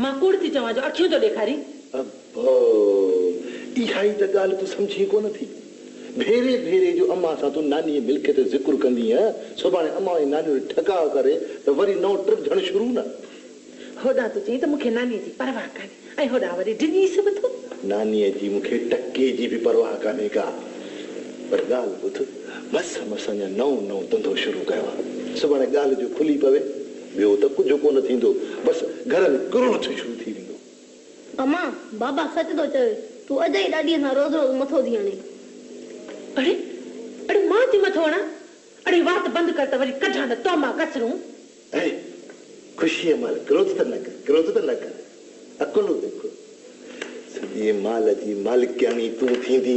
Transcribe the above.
मां कूड़ थी चवां जो अखियूं तो ॾेखारी अब्बो इहा ई त ॻाल्हि तूं सम्झी कोन थी भेरे भेरे जो अम्मा सां तूं नानी मिल्क ते ज़िक्र कंदी सुभाणे अम्मा जी नानी ठका करे त वरी नओं ट्रिप थियणु शुरू न होॾां तूं चई त मूंखे नानीअ जी परवाह कान्हे ऐं होॾां वरी डिनीस बि थो नानीअ जी मूंखे टके जी बि परवाह कान्हे का पर ॻाल्हि ॿुध मस मस अञा नओं धंधो शुरू कयो आहे सुभाणे ॻाल्हि जो खुली पवे ॿियो त कुझु कोन थींदो बसि घर में करोड़ शुरू थी वेंदो अम्मा बाबा सच थो चवे तूं अॼु ई ॾाॾीअ सां रोज़ रोज़ मथो थी हणे अड़े अड़े मां थी मथो हणां अड़े वात बंदि कर त वरी कढां त तो मां कचरूं ऐं ख़ुशीअ महिल क्रोध त न कर अकुल देखो सॼे माल जी मालिकाणी तूं थींदी